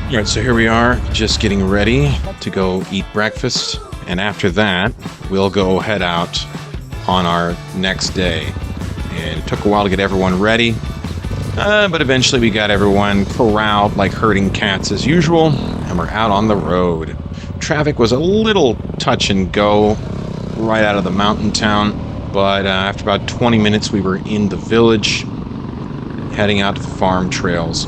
All right, so here we are, just getting ready to go eat breakfast, and after that, we'll go head out on our next day. And it took a while to get everyone ready, but eventually we got everyone corralled like herding cats as usual, and we're out on the road. Traffic was a little touch and go right out of the mountain town, but after about 20 minutes, we were in the village, heading out to the farm trails.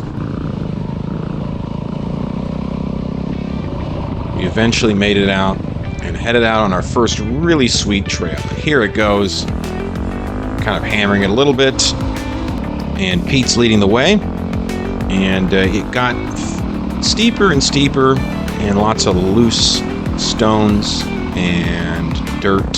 We eventually made it out and headed out on our first really sweet trail. Here it goes, kind of hammering it a little bit, and Pete's leading the way, and it got steeper and steeper, and lots of loose stones and dirt,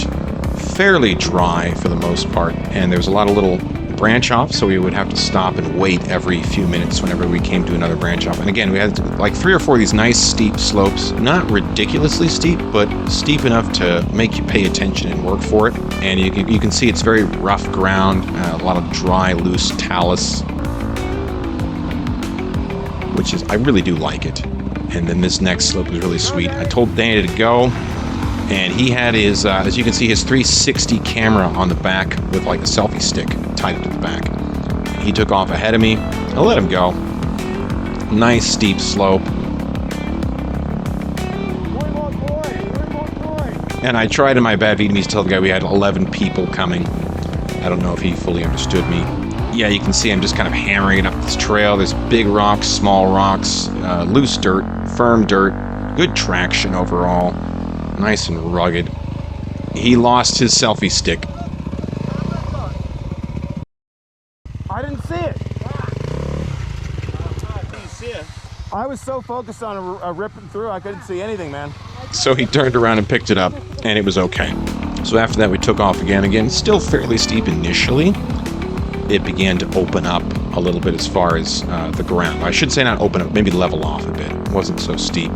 fairly dry for the most part, and there was a lot of little branch offs, so we would have to stop and wait every few minutes whenever we came to another branch off. And again, we had like 3 or 4 of these nice steep slopes, not ridiculously steep, but steep enough to make you pay attention and work for it. And you can see it's very rough ground, a lot of dry, loose talus, which is, I really do like it. And then this next slope was really sweet. I told Danny to go, and he had his, as you can see, his 360 camera on the back with like a selfie stick tied to the back. He took off ahead of me. I let him go. Nice steep slope. And I tried in my bad Vietnamese to tell the guy we had 11 people coming. I don't know if he fully understood me. Yeah, you can see I'm just kind of hammering it up this trail. There's big rocks, small rocks, loose dirt, firm dirt, good traction overall. Nice and rugged. He lost his selfie stick. I didn't see it. I was so focused on ripping through, I couldn't see anything, man. So he turned around and picked it up, and it was okay. So after that, we took off again. Again, still fairly steep initially. It began to open up a little bit as far as the ground. I should say not open up, maybe level off a bit. It wasn't so steep.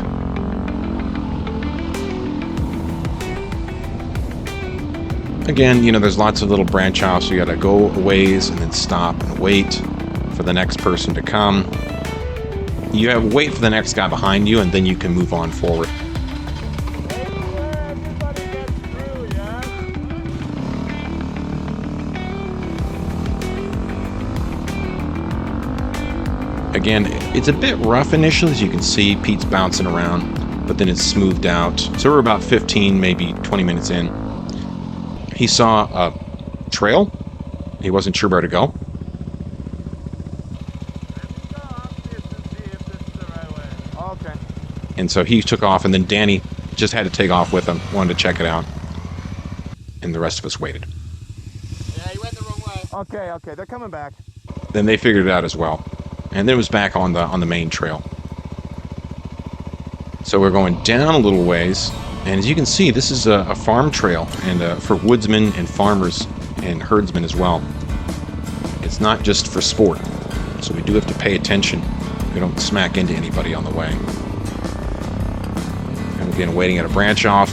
Again, you know, there's lots of little branch offs. You gotta go a ways and then stop and wait for the next person to come. You have to wait for the next guy behind you, and then you can move on forward. Again, it's a bit rough initially, as you can see. Pete's bouncing around, but then it's smoothed out. So we're about 15, maybe 20 minutes in. He saw a trail. He wasn't sure where to go. Okay. And so he took off, and then Danny just had to take off with him, wanted to check it out. And the rest of us waited. Yeah, he went the wrong way. Okay, they're coming back. Then they figured it out as well. And then it was back on the main trail. So we're going down a little ways. And as you can see, this is a farm trail, and for woodsmen and farmers and herdsmen as well. It's not just for sport, so we do have to pay attention. We don't smack into anybody on the way. And again, waiting at a branch off.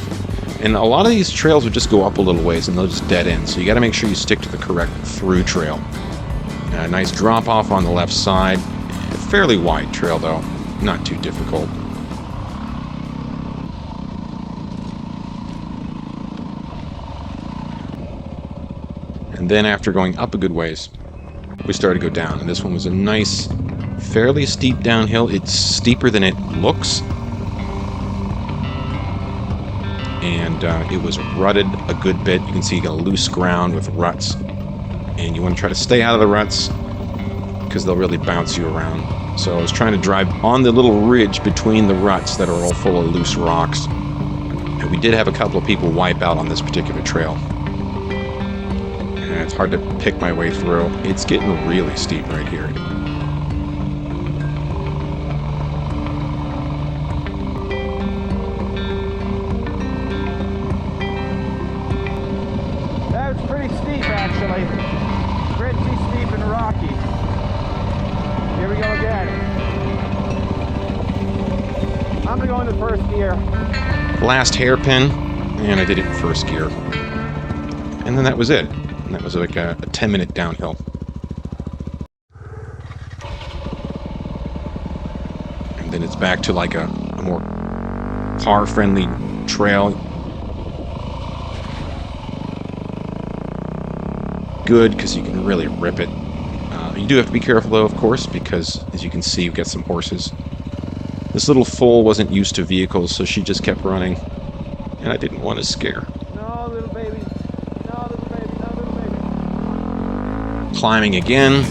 And a lot of these trails will just go up a little ways, and they'll just dead end. So you got to make sure you stick to the correct through trail. A nice drop off on the left side. A fairly wide trail, though. Not too difficult. And then after going up a good ways, we started to go down. And this one was a nice, fairly steep downhill. It's steeper than it looks. And it was rutted a good bit. You can see you got loose ground with ruts. And you want to try to stay out of the ruts because they'll really bounce you around. So I was trying to drive on the little ridge between the ruts that are all full of loose rocks. And we did have a couple of people wipe out on this particular trail. And it's hard to pick my way through. It's getting really steep right here. That's pretty steep, actually. Pretty steep and rocky. Here we go again. I'm gonna go into first gear. Last hairpin, and I did it in first gear. And then that was it. And that was like a 10-minute downhill. then it's back to like a more car-friendly trail. Good, because you can really rip it. You do have to be careful, though, of course, because, as you can see, we've got some horses. This little foal wasn't used to vehicles, so she just kept running, and I didn't want to scare her. No, little baby. No, little baby. No, little baby. Climbing again.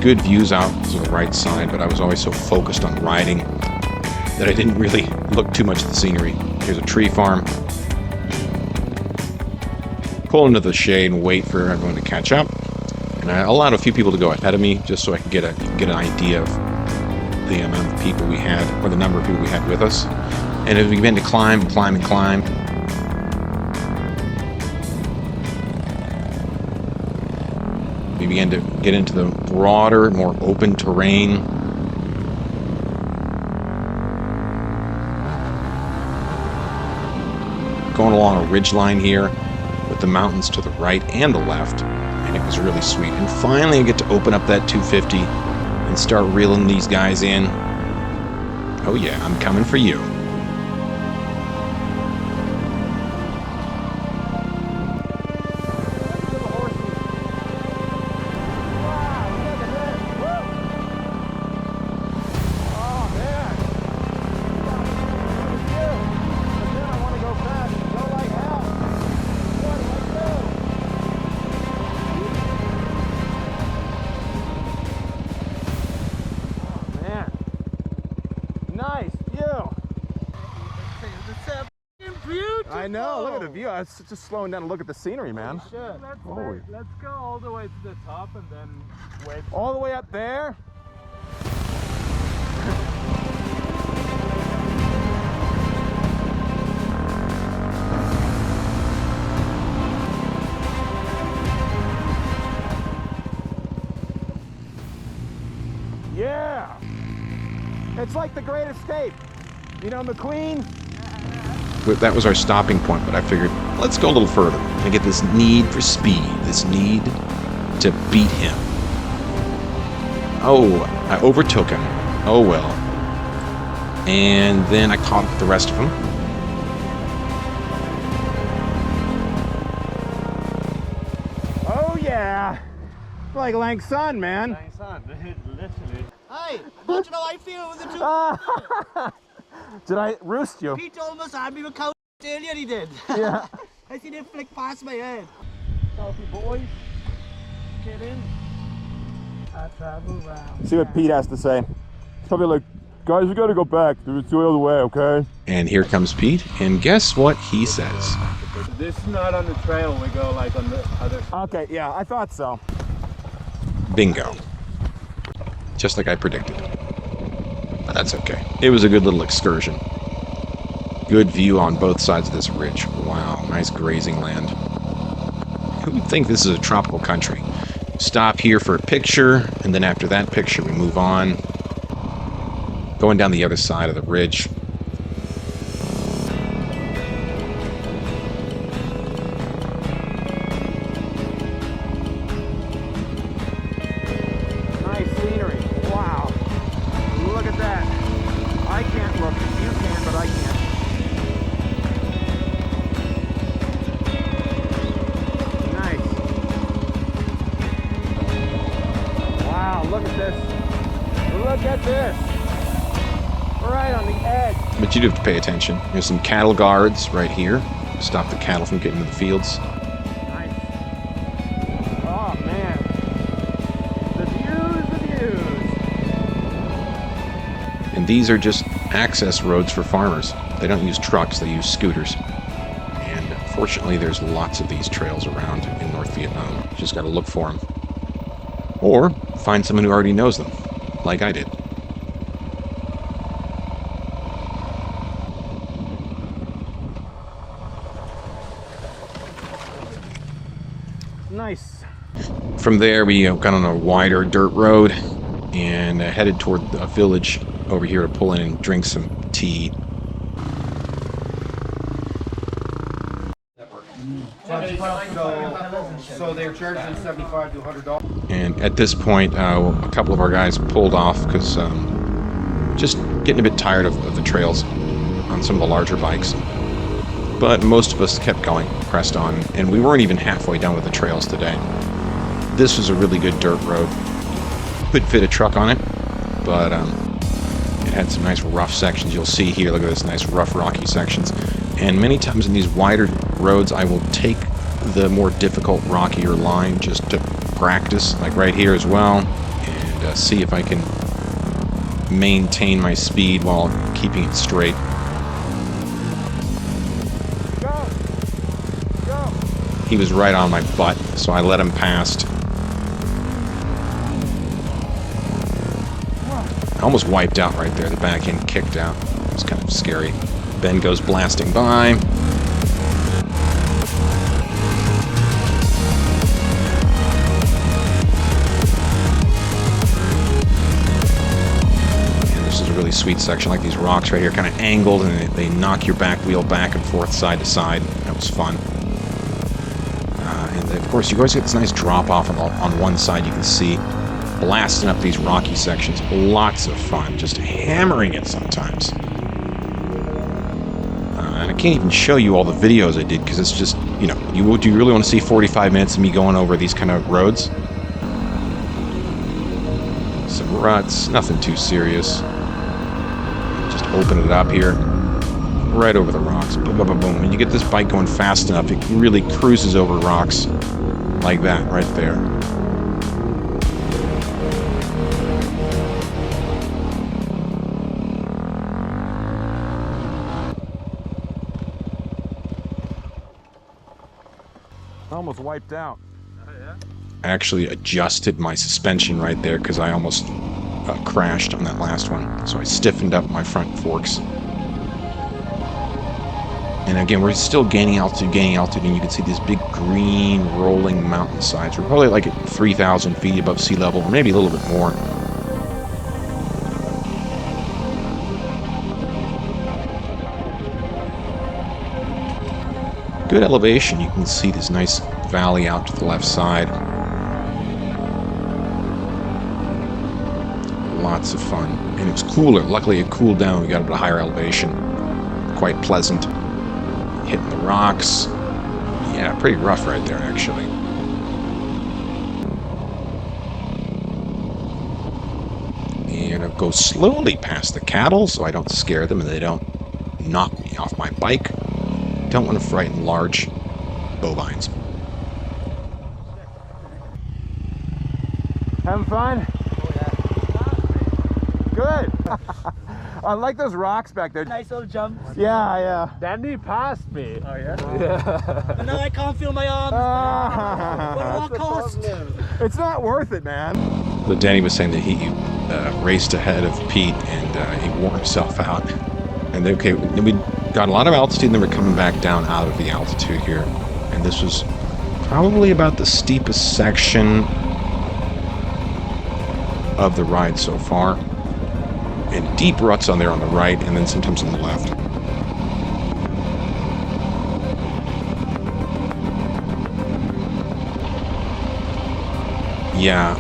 Good views out to the right side, but I was always so focused on riding that I didn't really look too much at the scenery. Here's a tree farm. Pull into the shade and wait for everyone to catch up. And I allowed a few people to go ahead of me just so I could get an idea of the amount of people we had, or the number of people we had with us. And as we began to climb and climb and climb, we began to get into the broader, more open terrain. Going along a ridgeline here with the mountains to the right and the left, and it was really sweet. And finally I get to open up that 250 and start reeling these guys in. Oh yeah, I'm coming for you. I know, look at the view. I was just slowing down to look at the scenery, man. Let's go all the way to the top and then wait. All the way up there? Yeah! It's like the Great Escape. You know, McQueen? That was our stopping point, but I figured, let's go a little further. I get this need for speed, this need to beat him. Oh, I overtook him. Oh well. And then I caught up with the rest of them. Oh yeah! Like Lang Son, man. Lang Son, literally. Hey, don't you know I feel with the two? Did I roost you? Pete almost had me with cow earlier, he did. Yeah. I seen him flick past my head. Healthy boys, get in. I travel round. See what Pete has to say. He's probably like, guys, we gotta go back. There's the other way, okay? And here comes Pete, and guess what he says? This is not on the trail, we go like on the other side. Okay, yeah, I thought so. Bingo. Just like I predicted. But that's okay. It was a good little excursion. Good view on both sides of this ridge. Wow, nice grazing land. Who would think this is a tropical country? Stop here for a picture, and then after that picture we move on. Going down the other side of the ridge. Nice scenery. Wow. Look at that. I can't look. You can, but I can't. Nice. Wow, look at this. Look at this. Right on the edge. But you do have to pay attention. There's some cattle guards right here. Stop the cattle from getting to the fields. Nice. Oh, man. The views. And these are just access roads for farmers. They don't use trucks, they use scooters. And fortunately, there's lots of these trails around in North Vietnam. You just gotta look for them. Or find someone who already knows them, like I did. Nice. From there, we got on a wider dirt road and headed toward a village over here to pull in and drink some tea. So they're charging $75 to $100. And at this point, a couple of our guys pulled off because just getting a bit tired of the trails on some of the larger bikes. But most of us kept going, pressed on, and we weren't even halfway done with the trails today. This was a really good dirt road. Could fit a truck on it, but it had some nice rough sections. You'll see here, look at this nice rough rocky sections. And many times in these wider roads, I will take the more difficult rockier line just to practice, like right here as well, and see if I can maintain my speed while keeping it straight. Go! Go! He was right on my butt, so I let him past. I almost wiped out right there. The back end kicked out. It was kind of scary. Ben goes blasting by. Really sweet section, like these rocks right here, kind of angled, and they knock your back wheel back and forth, side to side. That was fun. And of course, you always get this nice drop off on one side. You can see blasting up these rocky sections. Lots of fun, just hammering it sometimes. And I can't even show you all the videos I did because it's just, you know, do you really want to see 45 minutes of me going over these kind of roads? Some ruts, nothing too serious. Open it up here, right over the rocks, boom, boom, boom, boom. When you get this bike going fast enough, it really cruises over rocks like that right there. Almost wiped out. Oh, yeah? I actually adjusted my suspension right there because I almost crashed on that last one. So I stiffened up my front forks. And again, we're still gaining altitude, and you can see these big green rolling mountainsides. We're probably like at 3,000 feet above sea level, or maybe a little bit more. Good elevation. You can see this nice valley out to the left side. Lots of fun. And it was cooler. Luckily it cooled down. We got up at a higher elevation. Quite pleasant. Hitting the rocks. Yeah, pretty rough right there actually. And I'll go slowly past the cattle so I don't scare them and they don't knock me off my bike. Don't want to frighten large bovines. Having fun? Good. I like those rocks back there. Nice little jump. Yeah. Danny passed me. Oh yeah? But now I can't feel my arms. But at what cost? It's not worth it, man. But Danny was saying that he raced ahead of Pete and he wore himself out. And then we got a lot of altitude and then we're coming back down out of the altitude here. And this was probably about the steepest section of the ride so far. And deep ruts on there on the right and then sometimes on the left. Yeah,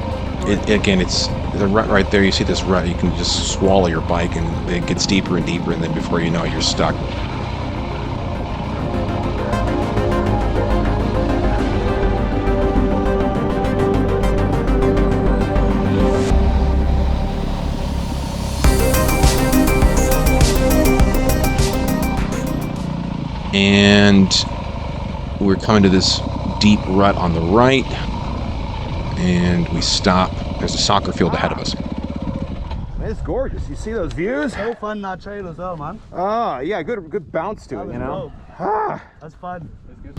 again, it's the rut right there. You see this rut, you can just swallow your bike and it gets deeper and deeper, and then before you know it, you're stuck. And we're coming to this deep rut on the right, and we stop. There's a soccer field ahead of us. It's gorgeous. You see those views? So fun that trail as well, man. Oh, yeah, good bounce to it, you know? Ah. That's fun. That's good.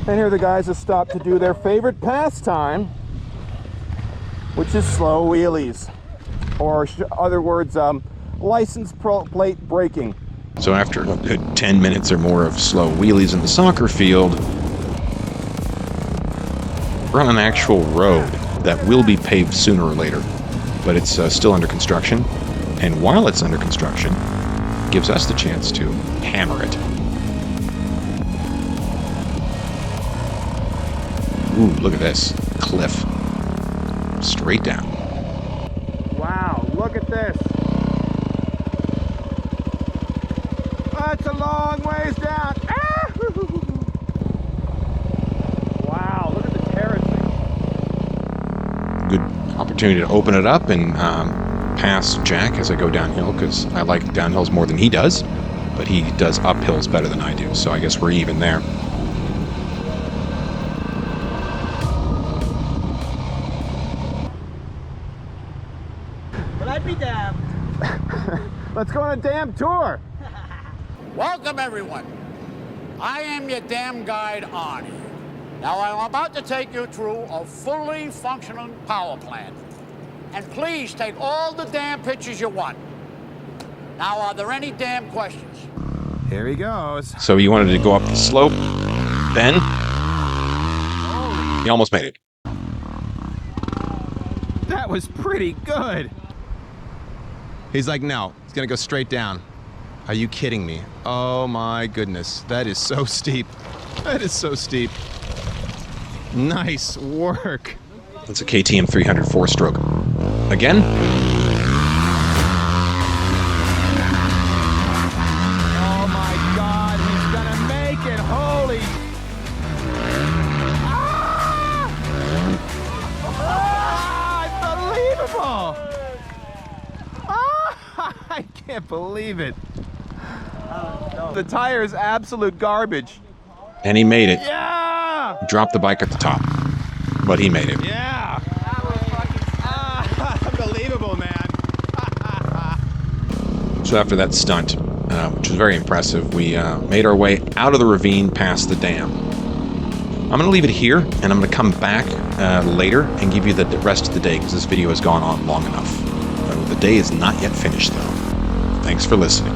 And here the guys have stopped to do their favorite pastime, which is slow wheelies. Or other words, license plate braking. So after a good 10 minutes or more of slow wheelies in the soccer field, we're on an actual road that will be paved sooner or later, but it's still under construction. And while it's under construction, it gives us the chance to hammer it. Ooh, look at this. Cliff. Straight down. Wow, look at this. That's a long ways down. Ah! Wow, look at the terracing. Good opportunity to open it up and pass Jack as I go downhill, because I like downhills more than he does, but he does uphills better than I do, so I guess we're even there. But I'd be damned. Let's go on a damn tour. Welcome, everyone. I am your damn guide, Arnie. Now, I'm about to take you through a fully functioning power plant. And please take all the damn pictures you want. Now, are there any damn questions? Here he goes. So he wanted to go up the slope, then he almost made it. That was pretty good. He's like, no, it's gonna go straight down. Are you kidding me? Oh my goodness, that is so steep. That is so steep. Nice work. That's a KTM 300 4-stroke. Again. Oh my God, he's gonna make it. Holy. Unbelievable. I can't believe it. The tire is absolute garbage. And he made it. Yeah! Dropped the bike at the top, but he made it. Yeah! Unbelievable, man. So after that stunt, which was very impressive, we made our way out of the ravine past the dam. I'm going to leave it here, and I'm going to come back later and give you the rest of the day, because this video has gone on long enough. The day is not yet finished, though. Thanks for listening.